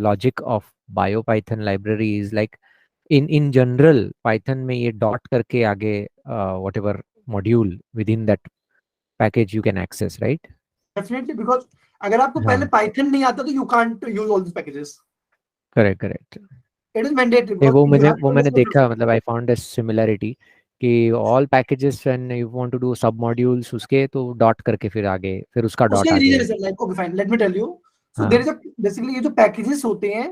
[SPEAKER 3] logic of BioPython library is like in general Python में ये dot करके आगे whatever module within that package you can access, right?
[SPEAKER 1] Definitely, because अगर आपको
[SPEAKER 3] हाँ।
[SPEAKER 1] पहले पाइथन नहीं आता तो you can't use all this packages,
[SPEAKER 3] correct correct.
[SPEAKER 1] It is mandatory
[SPEAKER 3] नहीं,
[SPEAKER 1] बिकॉज यू हैव
[SPEAKER 3] वो
[SPEAKER 1] टू
[SPEAKER 3] मैंने
[SPEAKER 1] अंडरस्टैंड
[SPEAKER 3] देखा, मतलब आई फाउंड अ सिमिलरिटी कि all packages when you want to do सब मॉड्यूल्स उसके, तो डॉट करके फिर आगे, फिर उसका डॉट
[SPEAKER 1] उसका
[SPEAKER 3] आगे।
[SPEAKER 1] Reason is like, okay fine, let me tell you. So there
[SPEAKER 3] हाँ
[SPEAKER 1] इज अ, बेसिकली ये जो पैकेजेस होते हैं,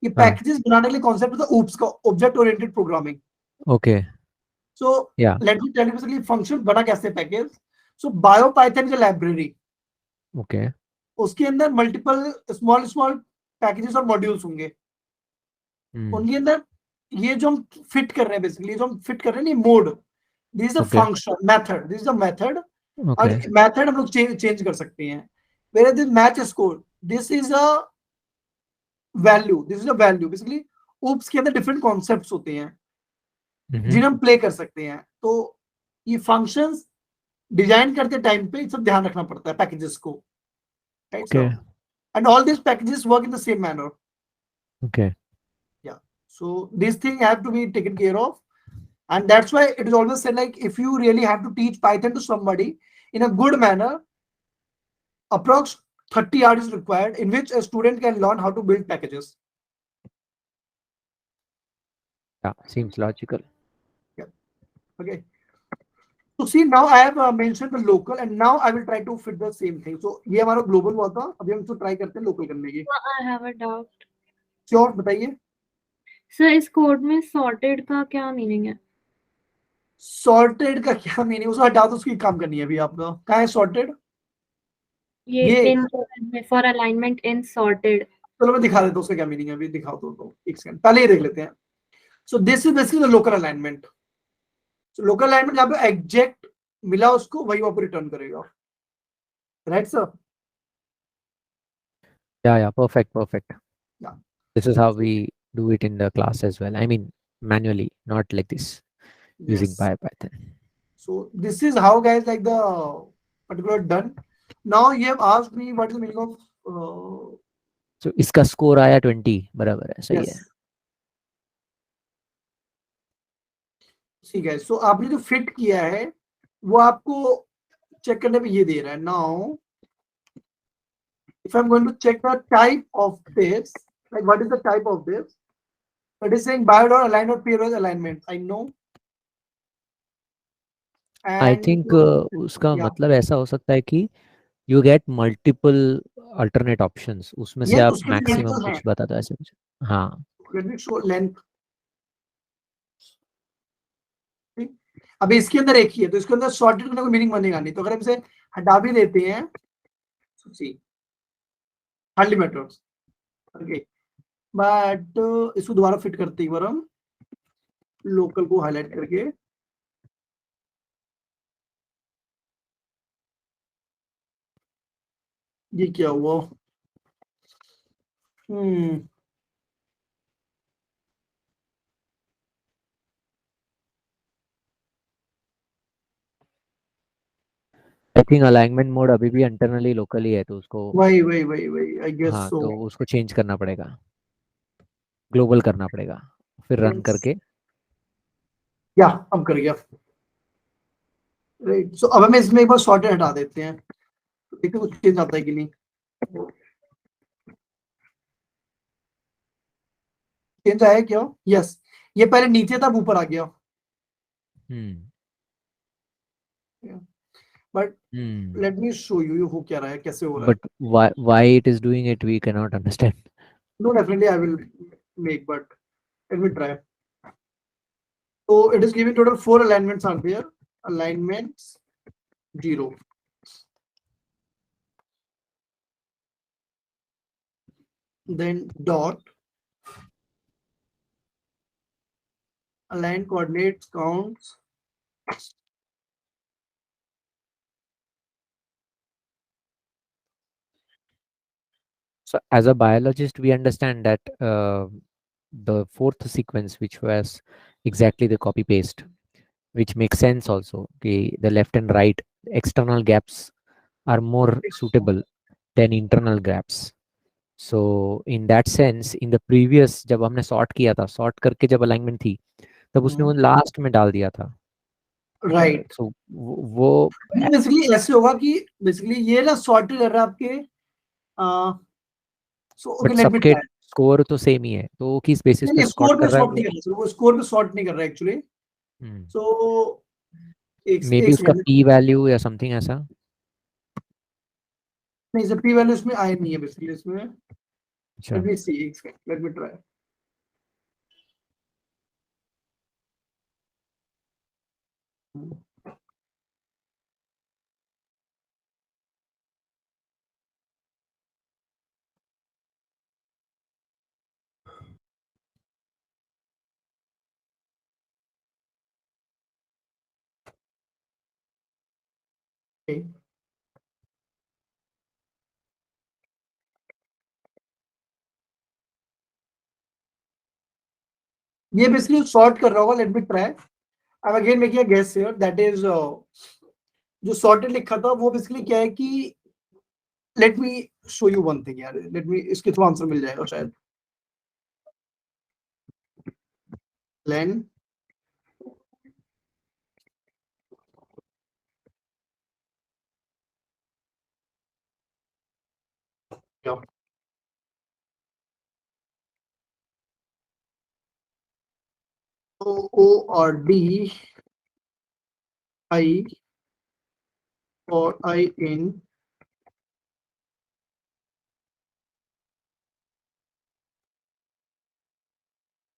[SPEAKER 1] ये
[SPEAKER 3] हाँ।
[SPEAKER 1] पैकेजेस बनाने के लिए कॉन्सेप्ट होता है OOPS का, object oriented programming.
[SPEAKER 3] Okay.
[SPEAKER 1] So
[SPEAKER 3] या
[SPEAKER 1] let me tell you basically function बना कैसे पैकेज। सो बायो पाइथन की लाइब्रेरी,
[SPEAKER 3] ओके।
[SPEAKER 1] उसके अंदर मल्टीपल स्मॉल स्मॉल पैकेजेस और मॉड्यूल्स होंगे। उनके अंदर ये जो हम फिट कर रहे हैं, बेसिकली जो हम फिट कर रहे हैं, ये mode, this is a
[SPEAKER 3] okay
[SPEAKER 1] function method, this is a method. और
[SPEAKER 3] ओके
[SPEAKER 1] मेथड हम लोग चेंज कर सकते हैं। Where this match score, this is a value, this is a value. Basically OOPS के अंदर डिफरेंट कॉन्सेप्ट्स होते हैं जिन्हें हम प्ले कर सकते हैं। तो ये फंक्शंस डिजाइन करते टाइम पे ये सब ध्यान रखना पड़ता है पैकेजेस को, right
[SPEAKER 3] okay
[SPEAKER 1] sir? And all this packages work in the same manner.
[SPEAKER 3] Okay.
[SPEAKER 1] Yeah, so this thing have to be taken care of, and that's why it is always said like if you really have to teach Python to somebody in a good manner, approx 30 hours is required in which a student can learn how to build packages.
[SPEAKER 3] Yeah, seems logical.
[SPEAKER 1] Okay, so see, now I have mentioned the local, and now I will try to fit the same thing. So ये हमारा global हुआ था, अभी हम इसको try करते हैं local करने की।
[SPEAKER 2] I have a doubt.
[SPEAKER 1] Sure, बताइए।
[SPEAKER 2] सर इस कोड में सॉर्टेड का क्या मीनिंग है?
[SPEAKER 1] Sorted का क्या मीनिंग, उसको हटा दो, उसकी काम करनी है अभी आपका। कहाँ है sorted?
[SPEAKER 2] ये
[SPEAKER 1] ये
[SPEAKER 2] in for alignment in sorted.
[SPEAKER 1] चलो मैं दिखा देता हूँ उसका क्या मीनिंग है, अभी दिखाओ तो एक सेकंड, पहले ये देख लेते हैं। So this is basically the local alignment. So local alignment जहाँ पे एग्जैक्ट मिला उसको वही वो रिटर्न करेगा, right sir?
[SPEAKER 3] Yeah, perfect.
[SPEAKER 1] Yeah.
[SPEAKER 3] This is how we do it in the class as well. I mean, manually, not like this, using
[SPEAKER 1] Yes.
[SPEAKER 3] Python.
[SPEAKER 1] So this is how guys like the particular done. Now you have asked me what is the meaning of
[SPEAKER 3] So इसका score आया 20, बराबर है, सही है।
[SPEAKER 1] yes. See guys, so आपने जो fit किया है वो आपको चेक करने पे ये दे रहा है। Now if I'm going to check the type of this, like what is the type of this? It is saying bio dot align dot pairwise alignment. I know.
[SPEAKER 3] I
[SPEAKER 1] And
[SPEAKER 3] think उसका
[SPEAKER 1] yeah.
[SPEAKER 3] मतलब ऐसा हो सकता है कि you get multiple alternate options, उसमें से
[SPEAKER 1] Yes,
[SPEAKER 3] आप
[SPEAKER 1] उसके
[SPEAKER 3] मैक्सिमम
[SPEAKER 1] multiple
[SPEAKER 3] कुछ
[SPEAKER 1] हैं।
[SPEAKER 3] बता दो, ऐसे कुछ। हाँ
[SPEAKER 1] Let me show length. ठीक? अभी इसके अंदर एक ही है तो इसके अंदर सॉर्टेड करने का मीनिंग बनेगा नहीं, तो अगर हम इसे हटा भी देते हैं तो सी हार्डली मैटर्स। ओके, बट इसको दोबारा फिट करते एक बार हम लोकल को हाईलाइट करके। ये क्या हुआ?
[SPEAKER 3] आई थिंक अलाइनमेंट मोड अभी भी इंटरनली लोकली है, तो उसको
[SPEAKER 1] वही आई गेस
[SPEAKER 3] हाँ,
[SPEAKER 1] सो।
[SPEAKER 3] तो उसको चेंज करना पड़ेगा, ग्लोबल करना पड़ेगा, फिर रन करके।
[SPEAKER 1] या अब कर गया, राइट। सो अब हमें इसमें एक बार सॉर्टेड हटा देते हैं, देखते हैं कुछ चेंज आता है कि नहीं। चेंज आया क्या? यस, ये पहले नीचे था, अब ऊपर आ गया। But let me show you हो क्या रहा है, कैसे हो रहा है।
[SPEAKER 3] But why it is doing it we can not understand.
[SPEAKER 1] No, definitely I will make, but let me try. So it is giving total 4 alignments are there. Alignments 0. Then dot align coordinates counts.
[SPEAKER 3] So as a biologist, we understand that the fourth sequence, which was exactly the copy paste, which makes sense also. Okay, the left and right external gaps are more suitable than internal gaps. So in that sense, in the previous जब हमने sort किया था, sort करके जब alignment थी, तब उसने वो last में डाल दिया था,
[SPEAKER 1] राइट
[SPEAKER 3] So वो
[SPEAKER 1] बेसिकली ऐसे होगा कि बेसिकली ये ना सॉर्ट कर रहा है आपके सो ओके
[SPEAKER 3] बट
[SPEAKER 1] लेट मी
[SPEAKER 3] सबके
[SPEAKER 1] ट्राई
[SPEAKER 3] स्कोर तो सेम ही है, तो वो किस बेसिस पे
[SPEAKER 1] नहीं
[SPEAKER 3] सॉर्ट
[SPEAKER 1] स्कोर पे
[SPEAKER 3] कर रहा है
[SPEAKER 1] सॉर्ट नहीं कर रहा वो स्कोर पे सॉर्ट नहीं कर रहा एक्चुअली सो
[SPEAKER 3] मे बी
[SPEAKER 1] एक
[SPEAKER 3] उसका
[SPEAKER 1] सेकंड
[SPEAKER 3] पी वैल्यू या समथिंग ऐसा।
[SPEAKER 1] नहीं सर पी वैल्यू इसमें आए नहीं है बेसिकली इसमें
[SPEAKER 3] अच्छा
[SPEAKER 1] लेट मी सी एक सेकंड लेट मी ट्राई ये बेसिकली सॉर्ट कर रहा होगा लेट मी ट्राई अब again making a guess here that is जो सॉर्टेड लिखा था वो बेसिकली क्या है कि let me show you one thing यार लेट मी इसके थ्रू आंसर मिल जाएगा शायद लेन ओ और डी आई और आई इन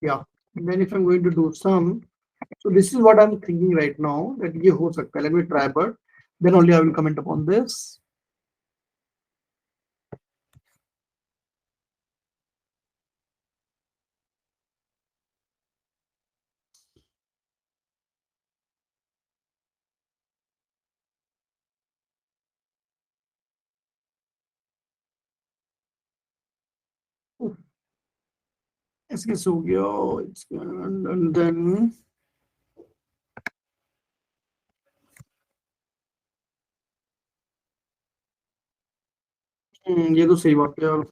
[SPEAKER 1] yeah then if I'm going to do sum so this is what I'm thinking right now that ये हो सकता है let me try but then only I will comment upon this इसके हो गया and then ये तो सही बात है यार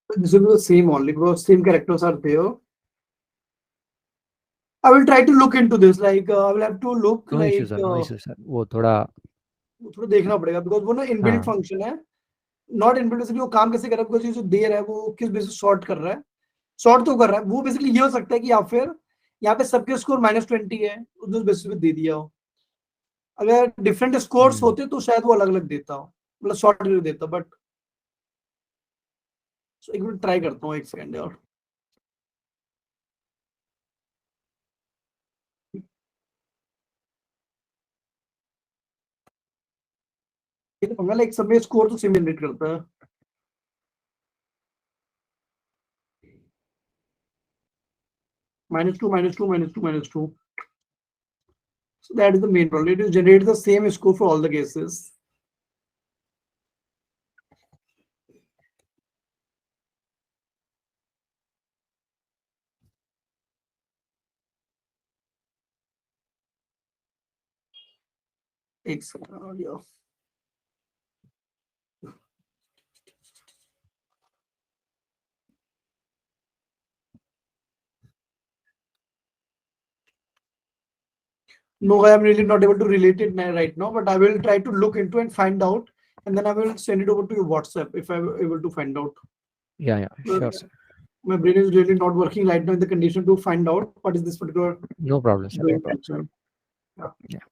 [SPEAKER 1] this will be the same only because same characters are there I will try to look into this like I will have to look
[SPEAKER 3] no issue
[SPEAKER 1] like
[SPEAKER 3] sir, no issue sir, वो थोड़ा
[SPEAKER 1] थोड़ा देखना पड़ेगा because वो ना inbuilt
[SPEAKER 3] हाँ
[SPEAKER 1] function है not inbuilt basically वो काम कैसे कर रहा है बिकॉज ये जो दे रहा है वो किस बेसिस सॉर्ट कर रहा है सॉर्ट तो कर रहा है वो बेसिकली ये हो सकता है कि या फिर यहाँ पे सबके स्कोर -20 है उस बेसिस पे दे दिया हो अगर डिफरेंट स्कोर्स होते तो शायद वो अलग अलग देता हो मतलब सॉर्ट देता बट एक मिनट ट्राई करता हूँ एक सेकंड और ये तो पंगा लाइक सब में स्कोर तो सेम जनरेट करता है -2 -2 -2 -2 so that is the main problem it will generate the same score for all the cases एक second No, I am really not able to relate it right now, but I will try to look into and find out, and then I will send it over to your WhatsApp if I'm able to find out.
[SPEAKER 3] या sure sir,
[SPEAKER 1] My brain is really not working right now in the condition to find out what is this particular
[SPEAKER 3] no problem sir, no
[SPEAKER 1] doing
[SPEAKER 3] problem.
[SPEAKER 1] function.
[SPEAKER 3] Yeah.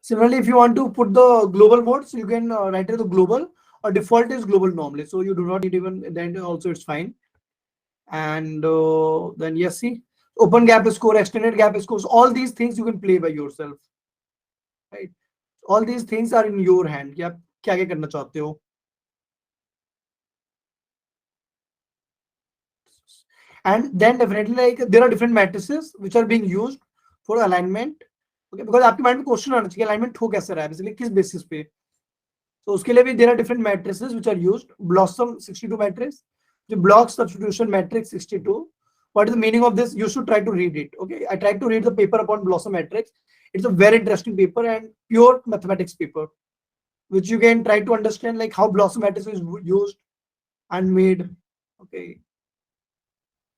[SPEAKER 1] Similarly, if you want to put the global modes, you can write it the global or default is global normally. So you do not need even then also it's fine. And then yes, see. open gap score, extended gap scores, all these things you can play by yourself, right? All these things are in your hand कि आप क्या क्या करना चाहते हो. And then definitely like there are different matrices which are being used for alignment. Okay, because आपके mind में question आना चाहिए alignment हो कैसे रहा है, basically किस basis पे. So उसके लिए भी there are different matrices which are used. Blossom 62 matrix, the block substitution matrix 62. What is the meaning of this? You should try to read it. Okay, I tried to read the paper upon Blossom matrix. It's a very interesting paper and pure mathematics paper, which you can try to understand like how Blossom matrix is used and made. Okay,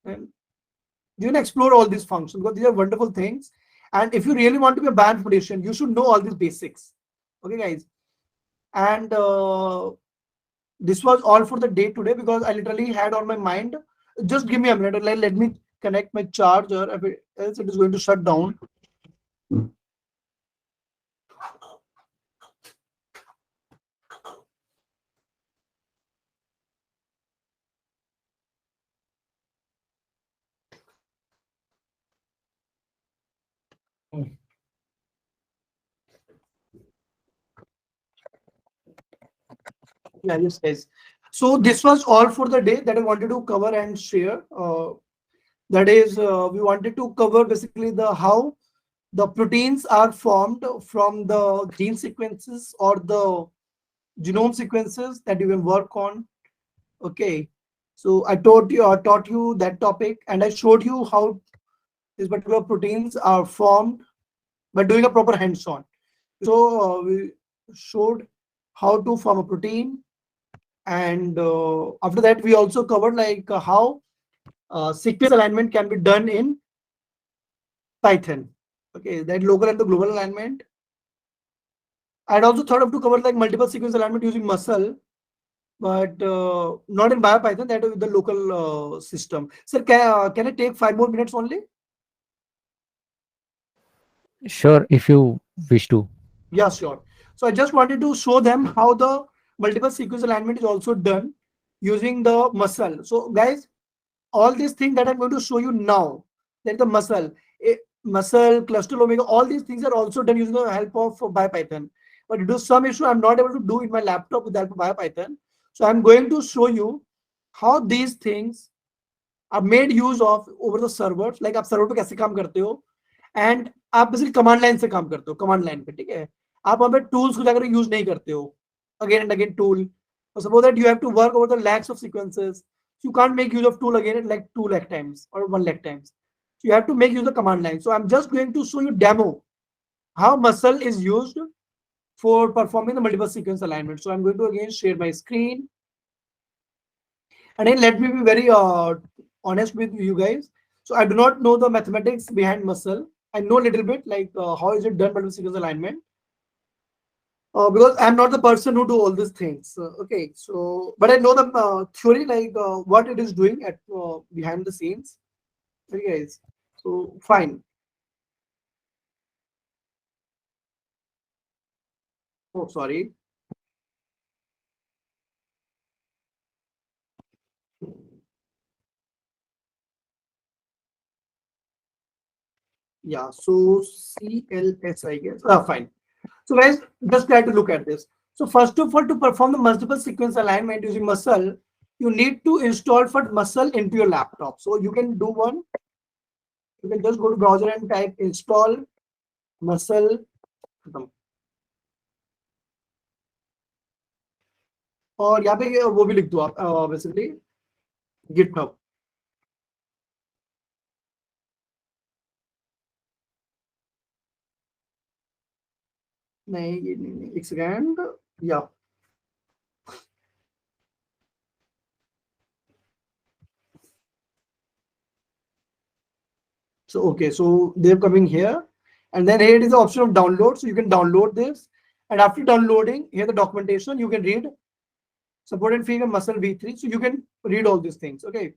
[SPEAKER 1] and you can explore all these functions because these are wonderful things. And if you really want to be a bioinformatician, you should know all these basics. Okay, guys. And this was all for the day today because I literally had on my mind. Just give me a minute. Like, let me connect my charger. Else it is going to shut down. Yeah, yes, guys. So this was all for the day that I wanted to cover and share. That is, we wanted to cover basically the how the proteins are formed from the gene sequences or the genome sequences that you can work on. Okay, so I taught you that topic, and I showed you how these particular proteins are formed by doing a proper hands-on. So we showed how to form a protein, and after that we also covered like how sequence alignment can be done in Python. Okay, that local and the global alignment. I'd also thought of to cover like multiple sequence alignment using muscle, but not in BioPython, that is the local system. Sir, can I take 5 more minutes only?
[SPEAKER 3] Sure, if you wish to.
[SPEAKER 1] Yeah, sure. So I just wanted to show them how the multiple sequence alignment is also done using the muscle. So guys, all these things that I'm going to show you now, like the muscle, cluster omega, all these things are also done using the help of BioPython. But due to some issue, I'm not able to do in my laptop with the help of BioPython. So I'm going to show you how these things are made use of over the servers. Like आप server पे कैसे काम करते हो, and आप basically command line से काम करते हो, command line पे, ठीक है? आप वहाँ पे tools को जाकर use नहीं करते हो, again and again tool. So suppose that you have to work over the lakhs of sequences. You can't make use of tool again like 2 lakh times or 1 lakh times. So you have to make use of the command line. So I'm just going to show you demo how muscle is used for performing the multiple sequence alignment. So I'm going to again share my screen. And then let me be very honest with you guys. So I do not know the mathematics behind muscle. I know a little bit like how is it done multiple sequence alignment. Because I'm not the person who do all these things. Okay, so but I know the theory, like what it is doing at behind the scenes. Okay, guys. So fine. Oh, sorry. Yeah. So CLS, I guess. Fine. So guys, just try to look at this. So first of all, to perform the multiple sequence alignment using muscle, you need to install for muscle into your laptop. So you can do one. You can just go to browser and type install muscle. और यहाँ पे वो भी लिख दो आप basically GitHub. नहीं ये नहीं, एक सेकंड. या so okay, so they're coming here, and then here is the option of download. So you can download this, and after downloading here the documentation you can read support and figure muscle V3. So you can read all these things. Okay,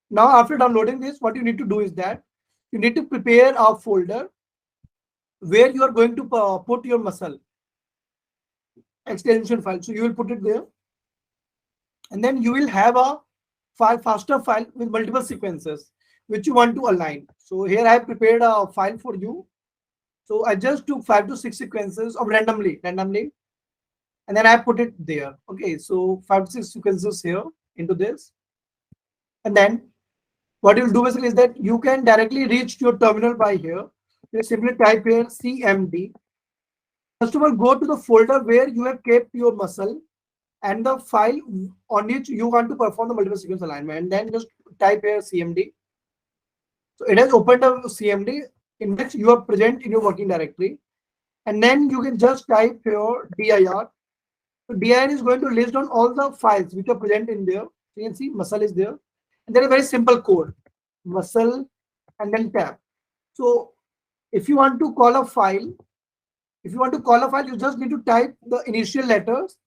[SPEAKER 1] now after downloading this, what you need to do is that you need to prepare a folder where you are going to put your muscle extension file. So you will put it there, and then you will have a file, faster file with multiple sequences. which you want to align. So here I have prepared a file for you. So I just took 5 to 6 sequences of randomly, and then I put it there. Okay, so 5 to 6 sequences here into this, and then what you'll do basically is that you can directly reach your terminal by here. You simply type here CMD. First of all, go to the folder where you have kept your muscle and the file on which you want to perform the multiple sequence alignment, and then just type here CMD. So it has opened a CMD in which you are present in your working directory, and then you can just type here dir. So dir is going to list down all the files which are present in there. So you can see muscle is there, and there is a very simple code, muscle and then tab. So if you want to call a file, you just need to type the initial letters,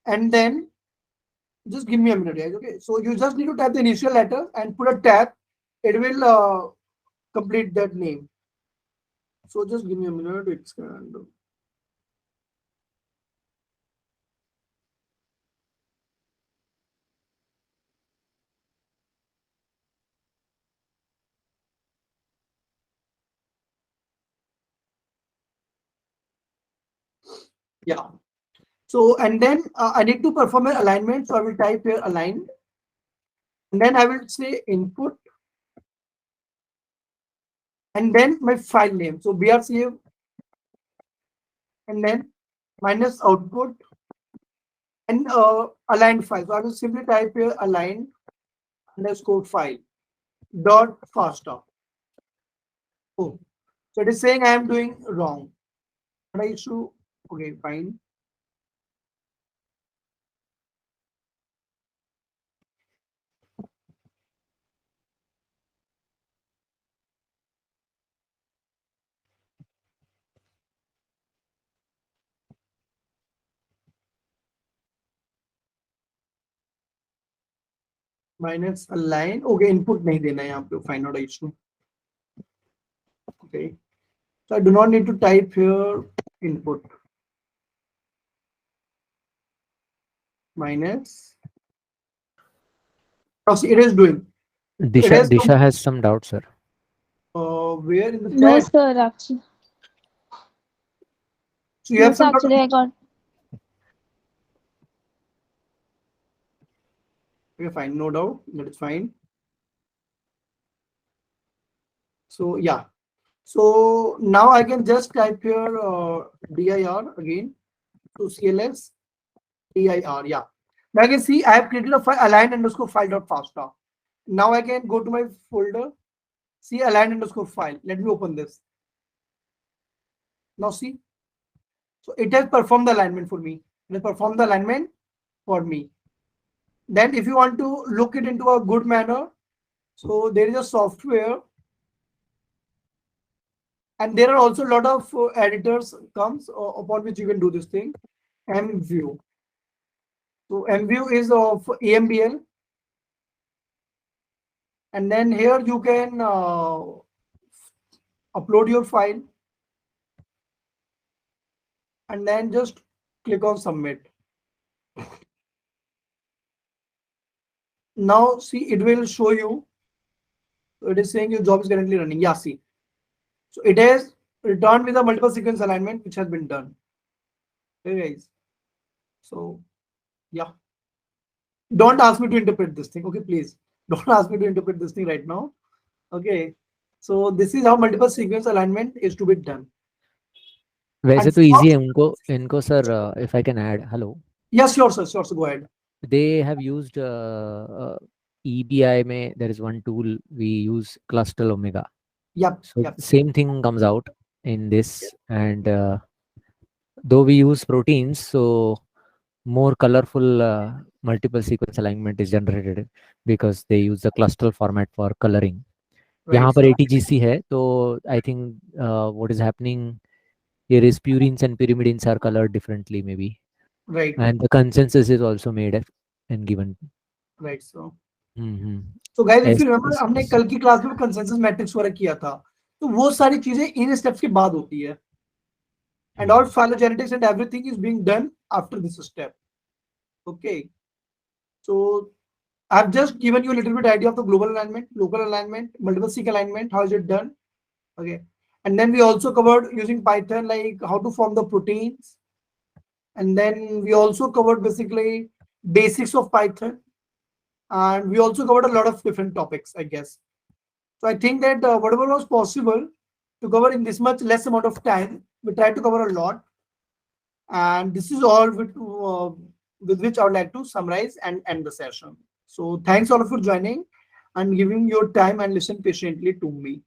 [SPEAKER 1] and then just give me a minute, guys. Okay, so you just need to type the initial letter and put a tab. It will complete that name. So just give me a minute. It's kind of... Yeah. So, and then I need to perform an alignment. So I will type here align, and then I will say input, and then my file name. So brcf, and then minus output, and aligned file. So I will simply type here align underscore file dot FASTA. Oh, so it is saying I am doing wrong. What I issue? Okay, fine. Minus align. Okay, input नहीं देना है यहाँ पे. Find out issue. Okay, so I do not need to type here input. Minus. Oh, see, it is doing.
[SPEAKER 3] Disha has some doubt, sir.
[SPEAKER 1] Where in the
[SPEAKER 5] No,
[SPEAKER 1] chat?
[SPEAKER 5] sir, actually.
[SPEAKER 1] So you have
[SPEAKER 5] Yes,
[SPEAKER 1] some
[SPEAKER 5] actually, I got.
[SPEAKER 1] Okay, fine, no doubt. That is fine. So yeah. So now I can just type here dir again to CLS dir. Yeah. Now I can see I have created a file align underscore file dot FASTA. Now I can go to my folder, see align underscore file. Let me open this. Now see. So it has performed the alignment for me. It has performed the alignment for me. Then if you want to look it into a good manner, so there is a software, and there are also a lot of editors comes upon which you can do this thing. MView. So MView is of AMBL, and then here you can upload your file, and then just click on submit. Now see, it will show you. So it is saying your job is currently running. Yeah, see. So it has returned with a multiple sequence alignment which has been done. Okay, guys. So yeah. Don't ask me to interpret this thing. Okay, please. Don't ask me to interpret this thing right now. Okay. So this is how multiple sequence alignment is to be done.
[SPEAKER 3] वैसे
[SPEAKER 1] And
[SPEAKER 3] तो easy है
[SPEAKER 1] for-
[SPEAKER 3] इनको sir, if I can add. Hello.
[SPEAKER 1] Yes, sure, sir. Sure, sir. Go ahead.
[SPEAKER 3] They have used EBI में there is one tool we use Cluster Omega.
[SPEAKER 1] Yep.
[SPEAKER 3] So
[SPEAKER 1] Yep.
[SPEAKER 3] same thing comes out in this, and though we use proteins, so more colorful multiple sequence alignment is generated because they use the cluster format for coloring. यहाँ पर
[SPEAKER 1] so-
[SPEAKER 3] ATGC है, तो I think what is happening here is purines and pyrimidines are colored differently maybe,
[SPEAKER 1] Right.
[SPEAKER 3] and the consensus is also made and given.
[SPEAKER 1] Right. So.
[SPEAKER 3] Mhm.
[SPEAKER 1] So guys, if
[SPEAKER 3] Yes,
[SPEAKER 1] you remember,
[SPEAKER 3] yes,
[SPEAKER 1] हमने
[SPEAKER 3] yes.
[SPEAKER 1] कल की class में consensus matrix वगैरह किया था, तो वो सारी चीजें इन स्टेप्स के बाद होती है, and all phylogenetics and everything is being done after this step. Okay, so I've just given you a little bit idea of the global alignment, local alignment, multiple seq alignment, how is it done? Okay. And then we also covered using Python, like how to form the proteins. And then we also covered basically basics of Python. And we also covered a lot of different topics, I guess. So I think that whatever was possible to cover in this much less amount of time, we tried to cover a lot. And this is all with which I would like to summarize and end the session. So thanks all for joining and giving your time and listen patiently to me.